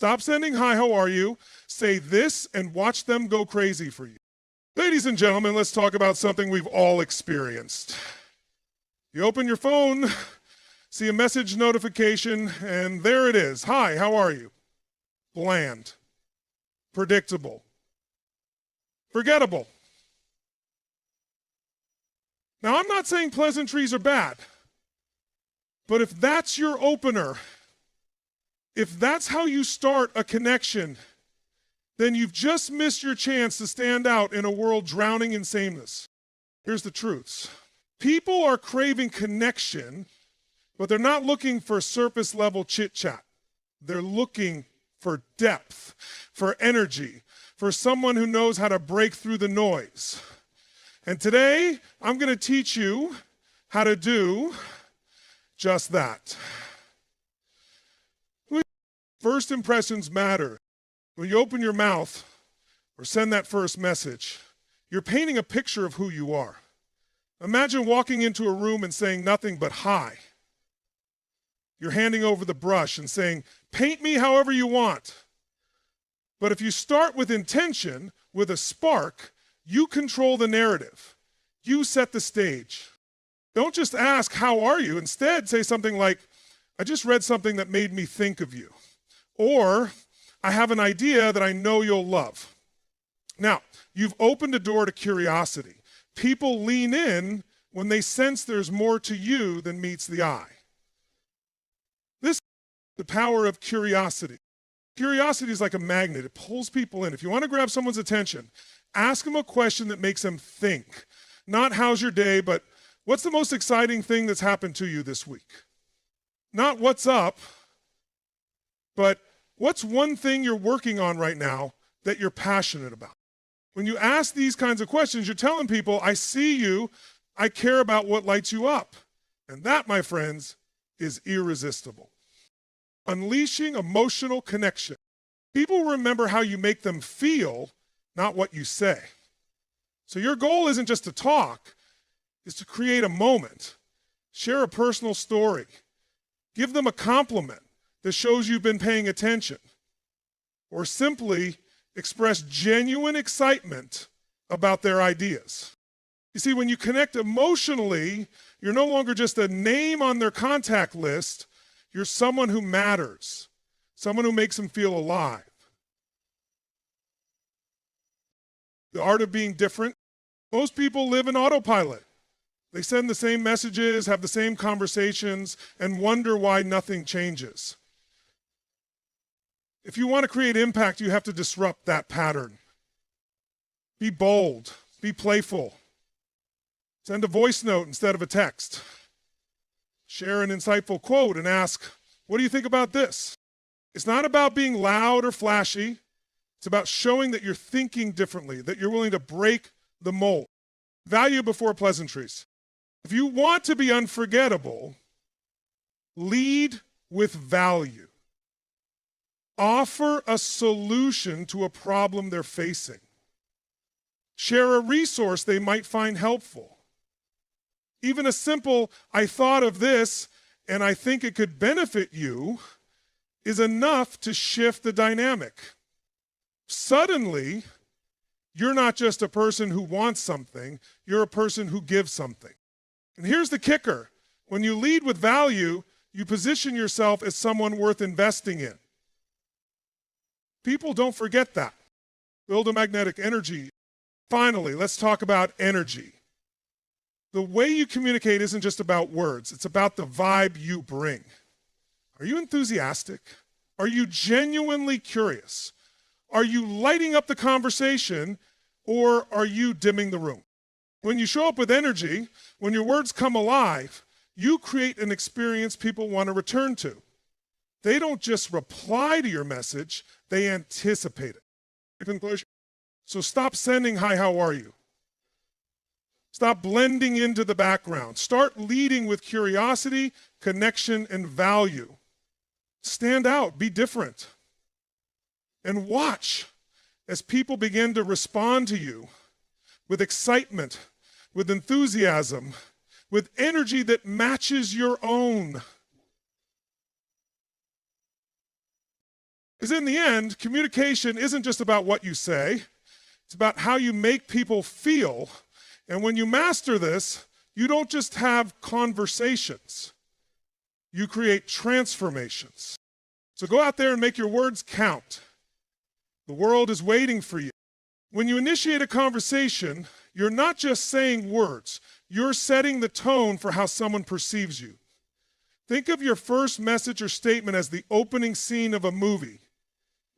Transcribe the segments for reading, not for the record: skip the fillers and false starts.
Stop sending hi, how are you? Say this and watch them go crazy for you. Ladies and gentlemen, let's talk about something we've all experienced. You open your phone, see a message notification, and there it is. Hi, how are you? Bland, predictable, forgettable. Now, I'm not saying pleasantries are bad, but if that's your opener, if that's how you start a connection, then you've just missed your chance to stand out in a world drowning in sameness. Here's the truths. People are craving connection, but they're not looking for surface level chit chat. They're looking for depth, for energy, for someone who knows how to break through the noise. And today, I'm going to teach you how to do just that. First impressions matter. When you open your mouth or send that first message, you're painting a picture of who you are. Imagine walking into a room and saying nothing but hi. You're handing over the brush and saying, paint me however you want. But if you start with intention, with a spark, you control the narrative. You set the stage. Don't just ask, how are you? Instead, say something like, I just read something that made me think of you. Or, I have an idea that I know you'll love. Now, you've opened a door to curiosity. People lean in when they sense there's more to you than meets the eye. This is the power of curiosity. Curiosity is like a magnet. It pulls people in. If you want to grab someone's attention, ask them a question that makes them think. Not how's your day, but what's the most exciting thing that's happened to you this week? Not what's up, but what's one thing you're working on right now that you're passionate about? When you ask these kinds of questions, you're telling people, I see you, I care about what lights you up. And that, my friends, is irresistible. Unleashing emotional connection. People remember how you make them feel, not what you say. So your goal isn't just to talk, it's to create a moment. Share a personal story. Give them a compliment that shows you've been paying attention. Or simply express genuine excitement about their ideas. You see, when you connect emotionally, you're no longer just a name on their contact list, you're someone who matters, someone who makes them feel alive. The art of being different. Most people live in autopilot. They send the same messages, have the same conversations, and wonder why nothing changes. If you want to create impact, you have to disrupt that pattern. Be bold, be playful. Send a voice note instead of a text. Share an insightful quote and ask, what do you think about this? It's not about being loud or flashy. It's about showing that you're thinking differently, that you're willing to break the mold. Value before pleasantries. If you want to be unforgettable, lead with value. Offer a solution to a problem they're facing. Share a resource they might find helpful. Even a simple, I thought of this and I think it could benefit you, is enough to shift the dynamic. Suddenly, you're not just a person who wants something, you're a person who gives something. And here's the kicker. When you lead with value, you position yourself as someone worth investing in. People don't forget that. Build a magnetic energy. Finally, let's talk about energy. The way you communicate isn't just about words. It's about the vibe you bring. Are you enthusiastic? Are you genuinely curious? Are you lighting up the conversation, or are you dimming the room? When you show up with energy, when your words come alive, you create an experience people want to return to. They don't just reply to your message, they anticipate it. So stop sending, hi, how are you? Stop blending into the background. Start leading with curiosity, connection, and value. Stand out, be different. And watch as people begin to respond to you with excitement, with enthusiasm, with energy that matches your own. Because in the end, communication isn't just about what you say, it's about how you make people feel. And when you master this, you don't just have conversations, you create transformations. So go out there and make your words count. The world is waiting for you. When you initiate a conversation, you're not just saying words, you're setting the tone for how someone perceives you. Think of your first message or statement as the opening scene of a movie.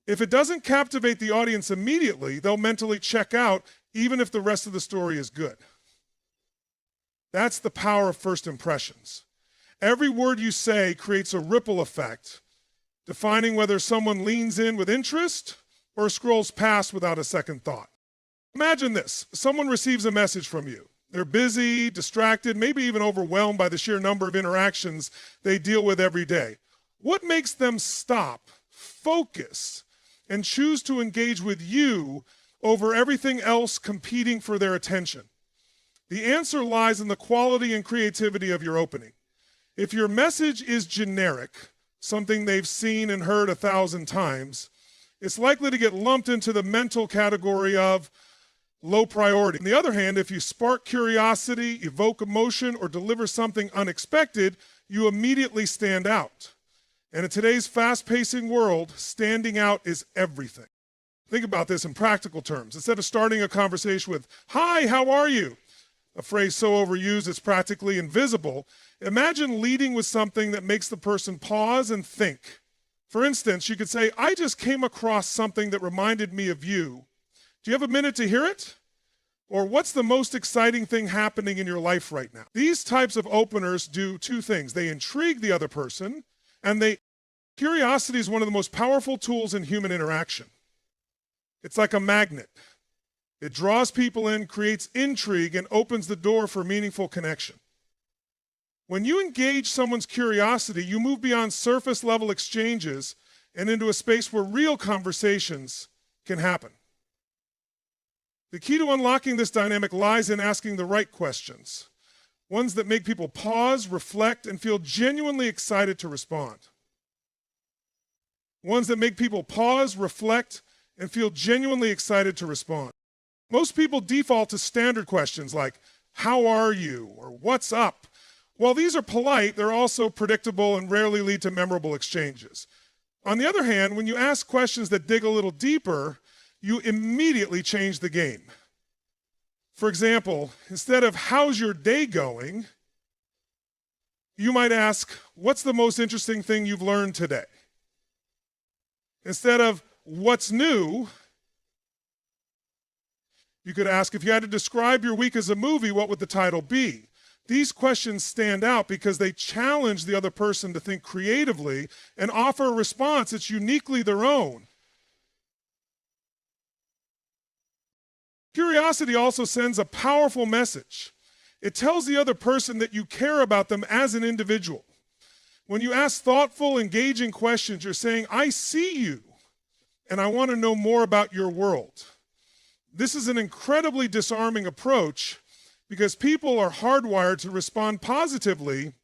If it doesn't captivate the audience immediately, they'll mentally check out, even if the rest of the story is good. That's the power of first impressions. Every word you say creates a ripple effect, defining whether someone leans in with interest or scrolls past without a second thought. Imagine this. Someone receives a message from you. They're busy, distracted, maybe even overwhelmed by the sheer number of interactions they deal with every day. What makes them stop, focus, and choose to engage with you over everything else competing for their attention? The answer lies in the quality and creativity of your opening. If your message is generic, something they've seen and heard 1,000 times, it's likely to get lumped into the mental category of low priority. On the other hand, if you spark curiosity, evoke emotion, or deliver something unexpected, you immediately stand out. And in today's fast-pacing world, standing out is everything. Think about this in practical terms. Instead of starting a conversation with, "Hi, how are you?" a phrase so overused it's practically invisible, imagine leading with something that makes the person pause and think. For instance, you could say, "I just came across something that reminded me of you. Do you have a minute to hear it?" Or, "What's the most exciting thing happening in your life right now?" These types of openers do two things. They intrigue the other person, and curiosity is one of the most powerful tools in human interaction. It's like a magnet. It draws people in, creates intrigue, and opens the door for meaningful connection. When you engage someone's curiosity, you move beyond surface-level exchanges and into a space where real conversations can happen. The key to unlocking this dynamic lies in asking the right questions, ones that make people pause, reflect, and feel genuinely excited to respond. Ones that make people pause, reflect, and feel genuinely excited to respond. Most people default to standard questions like, "How are you?" or "What's up?" While these are polite, they're also predictable and rarely lead to memorable exchanges. On the other hand, when you ask questions that dig a little deeper, you immediately change the game. For example, instead of "How's your day going?" you might ask, "What's the most interesting thing you've learned today?" Instead of "What's new?" you could ask, "If you had to describe your week as a movie, what would the title be?" These questions stand out because they challenge the other person to think creatively and offer a response that's uniquely their own. Curiosity also sends a powerful message. It tells the other person that you care about them as an individual. When you ask thoughtful, engaging questions, you're saying, "I see you, and I want to know more about your world." This is an incredibly disarming approach because people are hardwired to respond positively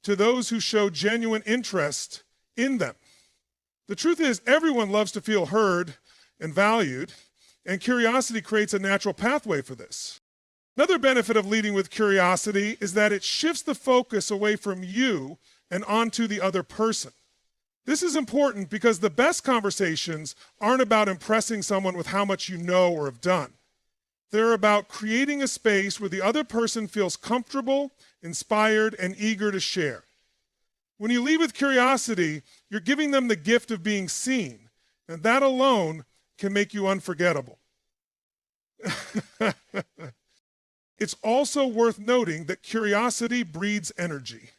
to those who show genuine interest in them. The truth is, everyone loves to feel heard and valued, and curiosity creates a natural pathway for this. Another benefit of leading with curiosity is that it shifts the focus away from you and onto the other person. This is important because the best conversations aren't about impressing someone with how much you know or have done. They're about creating a space where the other person feels comfortable, inspired, and eager to share. When you lead with curiosity, you're giving them the gift of being seen, and that alone can make you unforgettable. It's also worth noting that curiosity breeds energy.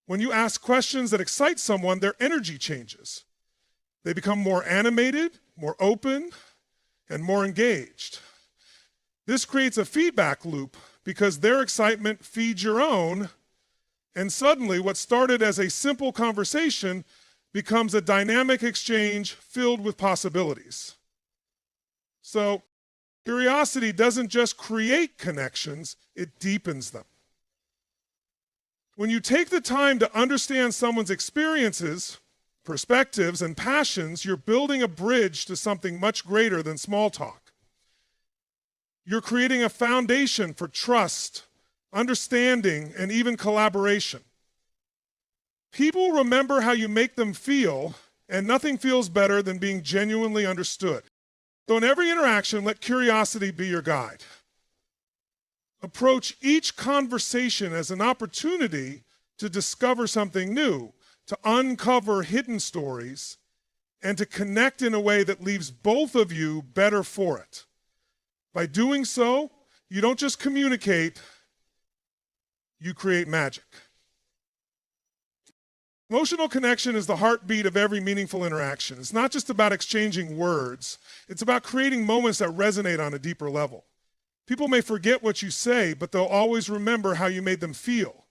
When you ask questions that excite someone, their energy changes. They become more animated, more open, and more engaged. This creates a feedback loop because their excitement feeds your own, and suddenly what started as a simple conversation becomes a dynamic exchange filled with possibilities. So, curiosity doesn't just create connections, it deepens them. When you take the time to understand someone's experiences, perspectives, and passions, you're building a bridge to something much greater than small talk. You're creating a foundation for trust, understanding, and even collaboration. People remember how you make them feel, and nothing feels better than being genuinely understood. So in every interaction, let curiosity be your guide. Approach each conversation as an opportunity to discover something new, to uncover hidden stories, and to connect in a way that leaves both of you better for it. By doing so, you don't just communicate, you create magic. Emotional connection is the heartbeat of every meaningful interaction. It's not just about exchanging words. It's about creating moments that resonate on a deeper level. People may forget what you say, but they'll always remember how you made them feel.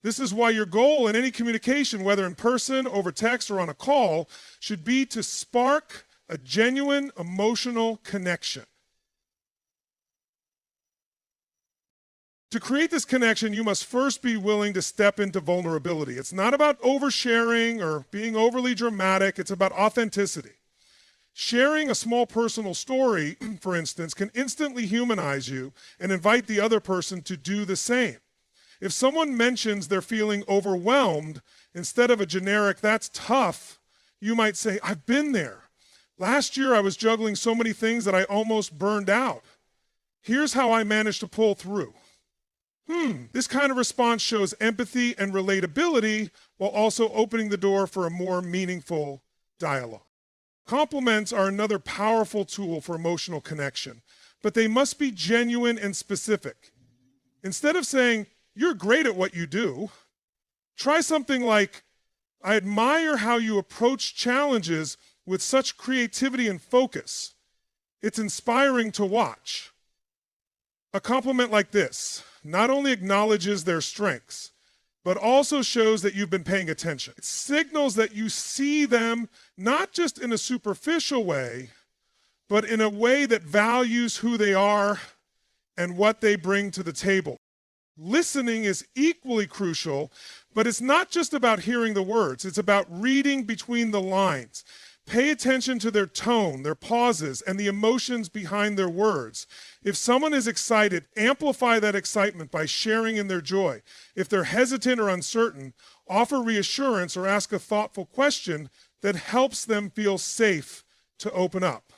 This is why your goal in any communication, whether in person, over text, or on a call, should be to spark a genuine emotional connection. To create this connection, you must first be willing to step into vulnerability. It's not about oversharing or being overly dramatic. It's about authenticity. Sharing a small personal story, for instance, can instantly humanize you and invite the other person to do the same. If someone mentions they're feeling overwhelmed, instead of a generic, "That's tough," you might say, "I've been there. Last year I was juggling so many things that I almost burned out. Here's how I managed to pull through." This kind of response shows empathy and relatability while also opening the door for a more meaningful dialogue. Compliments are another powerful tool for emotional connection, but they must be genuine and specific. Instead of saying, "You're great at what you do," try something like, "I admire how you approach challenges with such creativity and focus. It's inspiring to watch." A compliment like this not only acknowledges their strengths, but also shows that you've been paying attention. It signals that you see them not just in a superficial way, but in a way that values who they are and what they bring to the table. Listening is equally crucial, but it's not just about hearing the words. It's about reading between the lines. Pay attention to their tone, their pauses, and the emotions behind their words. If someone is excited, amplify that excitement by sharing in their joy. If they're hesitant or uncertain, offer reassurance or ask a thoughtful question that helps them feel safe to open up.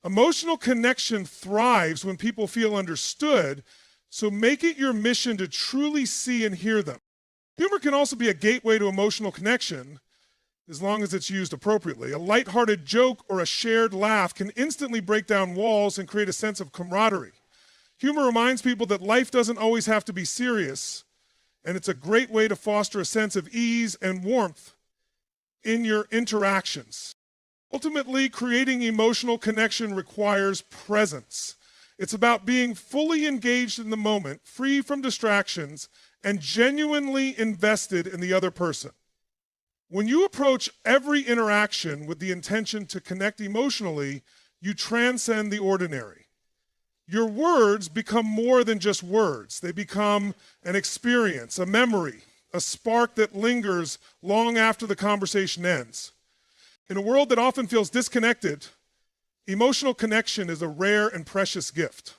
Emotional connection thrives when people feel understood, so make it your mission to truly see and hear them. Humor can also be a gateway to emotional connection, as long as it's used appropriately. A lighthearted joke or a shared laugh can instantly break down walls and create a sense of camaraderie. Humor reminds people that life doesn't always have to be serious, and it's a great way to foster a sense of ease and warmth in your interactions. Ultimately, creating emotional connection requires presence. It's about being fully engaged in the moment, free from distractions, and genuinely invested in the other person. When you approach every interaction with the intention to connect emotionally, you transcend the ordinary. Your words become more than just words. They become an experience, a memory, a spark that lingers long after the conversation ends. In a world that often feels disconnected, emotional connection is a rare and precious gift.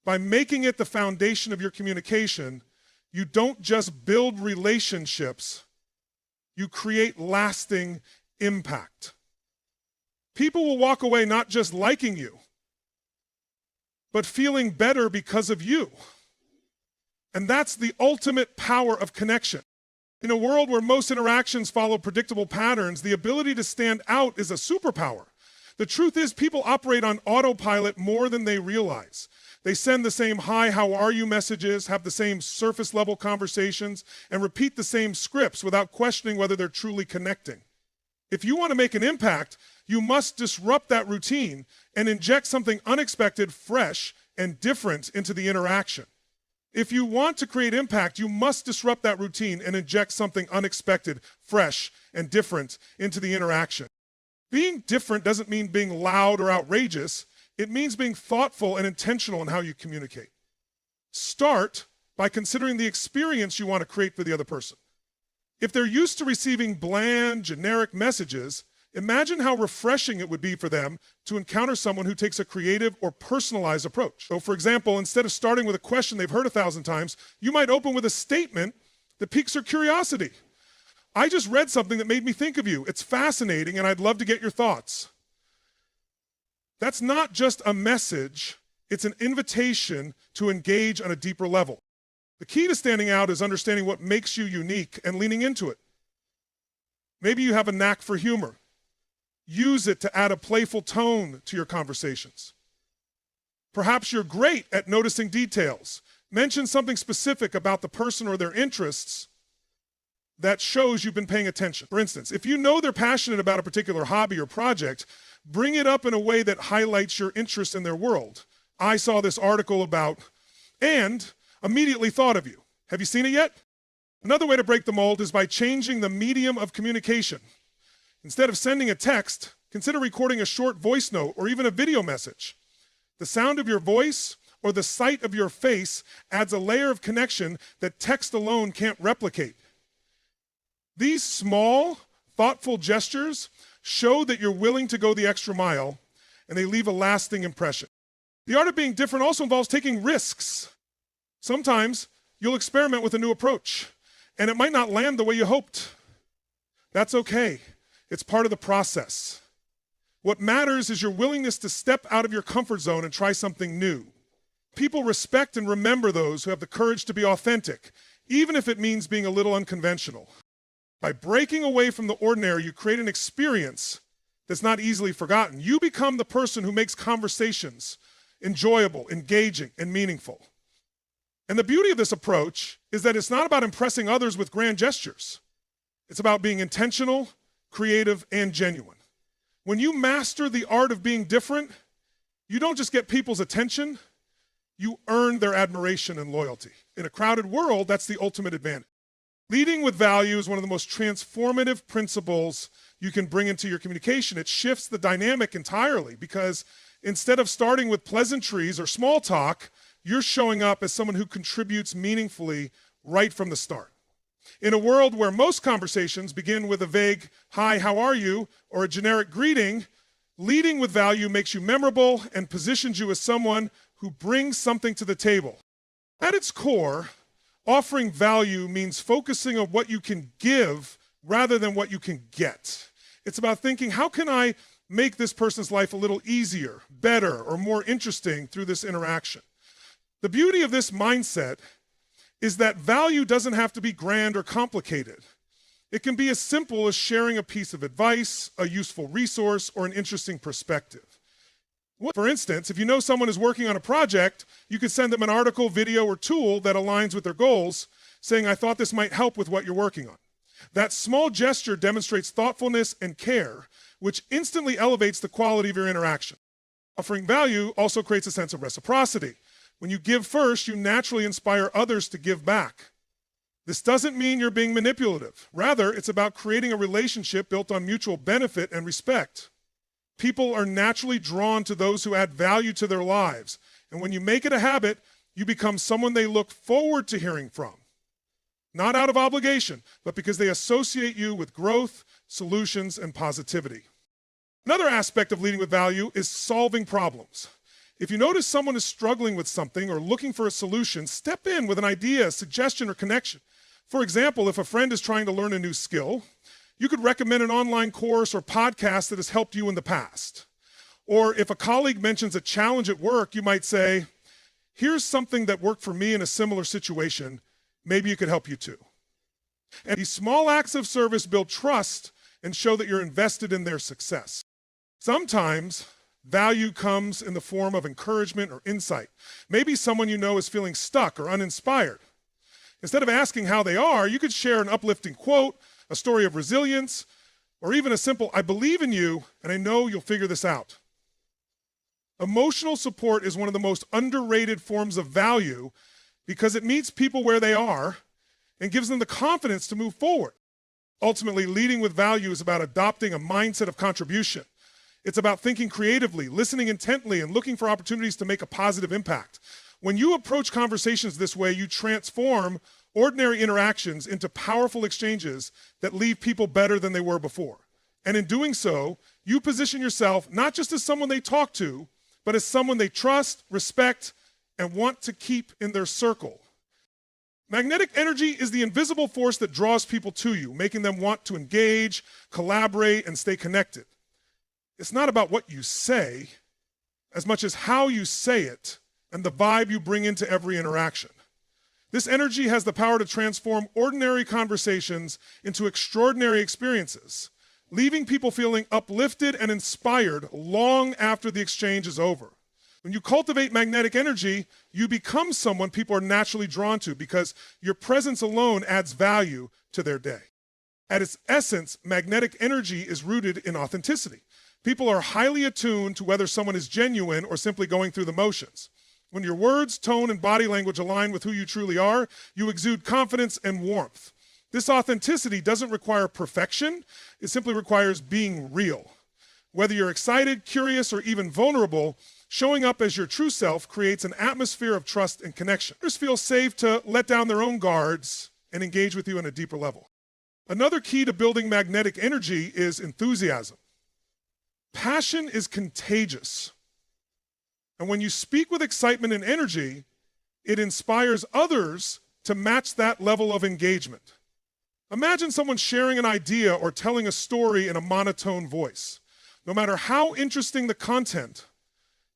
By making it the foundation of your communication, you don't just build relationships, you create lasting impact. People will walk away not just liking you, but feeling better because of you. And that's the ultimate power of connection. In a world where most interactions follow predictable patterns, the ability to stand out is a superpower. The truth is, people operate on autopilot more than they realize. They send the same "hi, how are you" messages, have the same surface level conversations, and repeat the same scripts without questioning whether they're truly connecting. If you want to make an impact, you must disrupt that routine and inject something unexpected, fresh, and different into the interaction. If you want to create impact, you must disrupt that routine and inject something unexpected, fresh, and different into the interaction. Being different doesn't mean being loud or outrageous. It means being thoughtful and intentional in how you communicate. Start by considering the experience you want to create for the other person. If they're used to receiving bland, generic messages, imagine how refreshing it would be for them to encounter someone who takes a creative or personalized approach. So, for example, instead of starting with a question they've heard 1,000 times, you might open with a statement that piques their curiosity. I just read something that made me think of you. It's fascinating, and I'd love to get your thoughts. That's not just a message, it's an invitation to engage on a deeper level. The key to standing out is understanding what makes you unique and leaning into it. Maybe you have a knack for humor. Use it to add a playful tone to your conversations. Perhaps you're great at noticing details. Mention something specific about the person or their interests that shows you've been paying attention. For instance, if you know they're passionate about a particular hobby or project, bring it up in a way that highlights your interest in their world. I saw this article about, and immediately thought of you. Have you seen it yet? Another way to break the mold is by changing the medium of communication. Instead of sending a text, consider recording a short voice note or even a video message. The sound of your voice or the sight of your face adds a layer of connection that text alone can't replicate. These small, thoughtful gestures show that you're willing to go the extra mile, and they leave a lasting impression. The art of being different also involves taking risks. Sometimes you'll experiment with a new approach, and it might not land the way you hoped. That's okay. It's part of the process. What matters is your willingness to step out of your comfort zone and try something new. People respect and remember those who have the courage to be authentic, even if it means being a little unconventional. By breaking away from the ordinary, you create an experience that's not easily forgotten. You become the person who makes conversations enjoyable, engaging, and meaningful. And the beauty of this approach is that it's not about impressing others with grand gestures. It's about being intentional, creative, and genuine. When you master the art of being different, you don't just get people's attention, you earn their admiration and loyalty. In a crowded world, that's the ultimate advantage. Leading with value is one of the most transformative principles you can bring into your communication. It shifts the dynamic entirely because instead of starting with pleasantries or small talk, you're showing up as someone who contributes meaningfully right from the start. In a world where most conversations begin with a vague, "Hi, how are you?" or a generic greeting, leading with value makes you memorable and positions you as someone who brings something to the table. At its core, offering value means focusing on what you can give rather than what you can get. It's about thinking, how can I make this person's life a little easier, better, or more interesting through this interaction? The beauty of this mindset is that value doesn't have to be grand or complicated. It can be as simple as sharing a piece of advice, a useful resource, or an interesting perspective. For instance, if you know someone is working on a project, you could send them an article, video, or tool that aligns with their goals, saying, "I thought this might help with what you're working on." That small gesture demonstrates thoughtfulness and care, which instantly elevates the quality of your interaction. Offering value also creates a sense of reciprocity. When you give first, you naturally inspire others to give back. This doesn't mean you're being manipulative. Rather, it's about creating a relationship built on mutual benefit and respect. People are naturally drawn to those who add value to their lives. And when you make it a habit, you become someone they look forward to hearing from. Not out of obligation, but because they associate you with growth, solutions, and positivity. Another aspect of leading with value is solving problems. If you notice someone is struggling with something or looking for a solution, step in with an idea, suggestion, or connection. For example, if a friend is trying to learn a new skill, you could recommend an online course or podcast that has helped you in the past. Or if a colleague mentions a challenge at work, you might say, "Here's something that worked for me in a similar situation. Maybe it could help you too." And these small acts of service build trust and show that you're invested in their success. Sometimes value comes in the form of encouragement or insight. Maybe someone you know is feeling stuck or uninspired. Instead of asking how they are, you could share an uplifting quote, a story of resilience, or even a simple, "I believe in you and I know you'll figure this out." Emotional support is one of the most underrated forms of value because it meets people where they are and gives them the confidence to move forward. Ultimately, leading with value is about adopting a mindset of contribution. It's about thinking creatively, listening intently, and looking for opportunities to make a positive impact. When you approach conversations this way, you transform ordinary interactions into powerful exchanges that leave people better than they were before. And in doing so, you position yourself not just as someone they talk to, but as someone they trust, respect, and want to keep in their circle. Magnetic energy is the invisible force that draws people to you, making them want to engage, collaborate, and stay connected. It's not about what you say, as much as how you say it and the vibe you bring into every interaction. This energy has the power to transform ordinary conversations into extraordinary experiences, leaving people feeling uplifted and inspired long after the exchange is over. When you cultivate magnetic energy, you become someone people are naturally drawn to because your presence alone adds value to their day. At its essence, magnetic energy is rooted in authenticity. People are highly attuned to whether someone is genuine or simply going through the motions. When your words, tone, and body language align with who you truly are, you exude confidence and warmth. This authenticity doesn't require perfection, it simply requires being real. Whether you're excited, curious, or even vulnerable, showing up as your true self creates an atmosphere of trust and connection. Others feel safe to let down their own guards and engage with you on a deeper level. Another key to building magnetic energy is enthusiasm. Passion is contagious. And when you speak with excitement and energy, it inspires others to match that level of engagement. Imagine someone sharing an idea or telling a story in a monotone voice. No matter how interesting the content,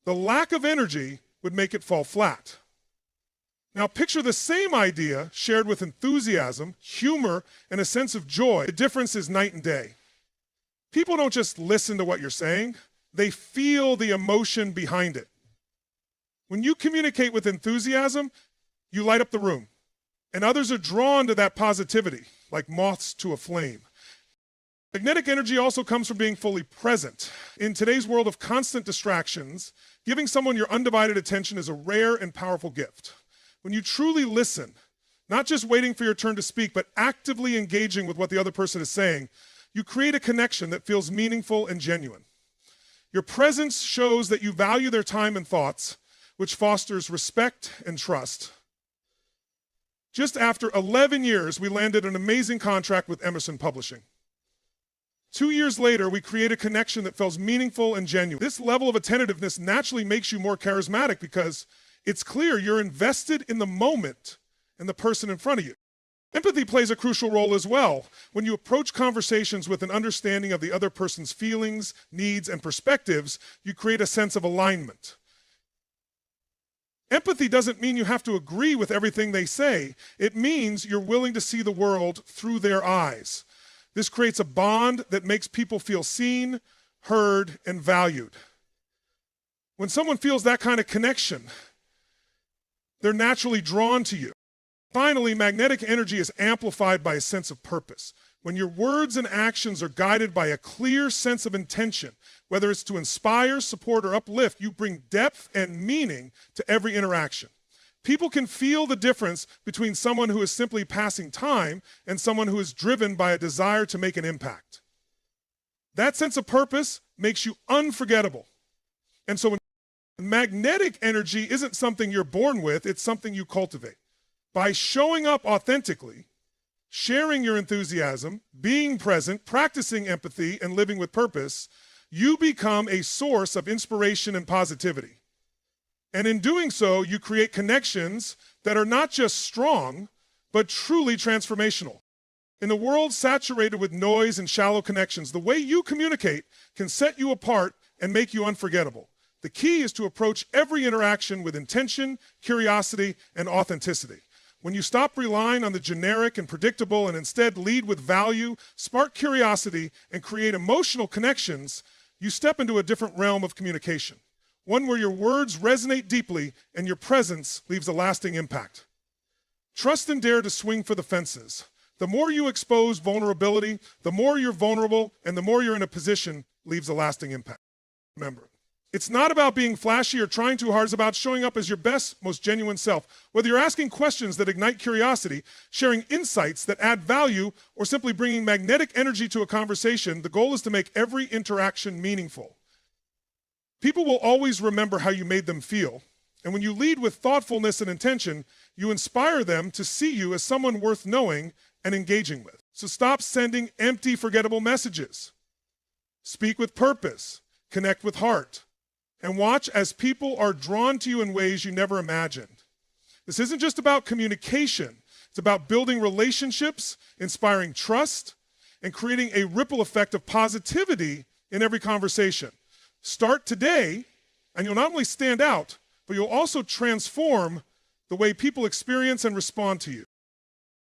the lack of energy would make it fall flat. Now picture the same idea shared with enthusiasm, humor, and a sense of joy. The difference is night and day. People don't just listen to what you're saying, they feel the emotion behind it. When you communicate with enthusiasm, you light up the room, and others are drawn to that positivity, like moths to a flame. Magnetic energy also comes from being fully present. In today's world of constant distractions, giving someone your undivided attention is a rare and powerful gift. When you truly listen, not just waiting for your turn to speak, but actively engaging with what the other person is saying, you create a connection that feels meaningful and genuine. Your presence shows that you value their time and thoughts, which fosters respect and trust. Just after 11 years, we landed an amazing contract with Emerson Publishing. 2 years later, we create a connection that feels meaningful and genuine. This level of attentiveness naturally makes you more charismatic because it's clear you're invested in the moment and the person in front of you. Empathy plays a crucial role as well. When you approach conversations with an understanding of the other person's feelings, needs, and perspectives, you create a sense of alignment. Empathy doesn't mean you have to agree with everything they say. It means you're willing to see the world through their eyes. This creates a bond that makes people feel seen, heard, and valued. When someone feels that kind of connection, they're naturally drawn to you. Finally, magnetic energy is amplified by a sense of purpose. When your words and actions are guided by a clear sense of intention, whether it's to inspire, support, or uplift, you bring depth and meaning to every interaction. People can feel the difference between someone who is simply passing time and someone who is driven by a desire to make an impact. That sense of purpose makes you unforgettable. And so magnetic energy isn't something you're born with, it's something you cultivate. By showing up authentically, sharing your enthusiasm, being present, practicing empathy, and living with purpose, you become a source of inspiration and positivity. And in doing so, you create connections that are not just strong, but truly transformational. In a world saturated with noise and shallow connections, the way you communicate can set you apart and make you unforgettable. The key is to approach every interaction with intention, curiosity, and authenticity. When you stop relying on the generic and predictable and instead lead with value, spark curiosity, and create emotional connections, you step into a different realm of communication. One where your words resonate deeply and your presence leaves a lasting impact. Trust and dare to swing for the fences. The more you expose vulnerability, the more you're vulnerable, and the more you're in a position leaves a lasting impact. Remember, it's not about being flashy or trying too hard. It's about showing up as your best, most genuine self. Whether you're asking questions that ignite curiosity, sharing insights that add value, or simply bringing magnetic energy to a conversation, the goal is to make every interaction meaningful. People will always remember how you made them feel. And when you lead with thoughtfulness and intention, you inspire them to see you as someone worth knowing and engaging with. So stop sending empty, forgettable messages. Speak with purpose, connect with heart, and watch as people are drawn to you in ways you never imagined. This isn't just about communication. It's about building relationships, inspiring trust, and creating a ripple effect of positivity in every conversation. Start today, and you'll not only stand out, but you'll also transform the way people experience and respond to you.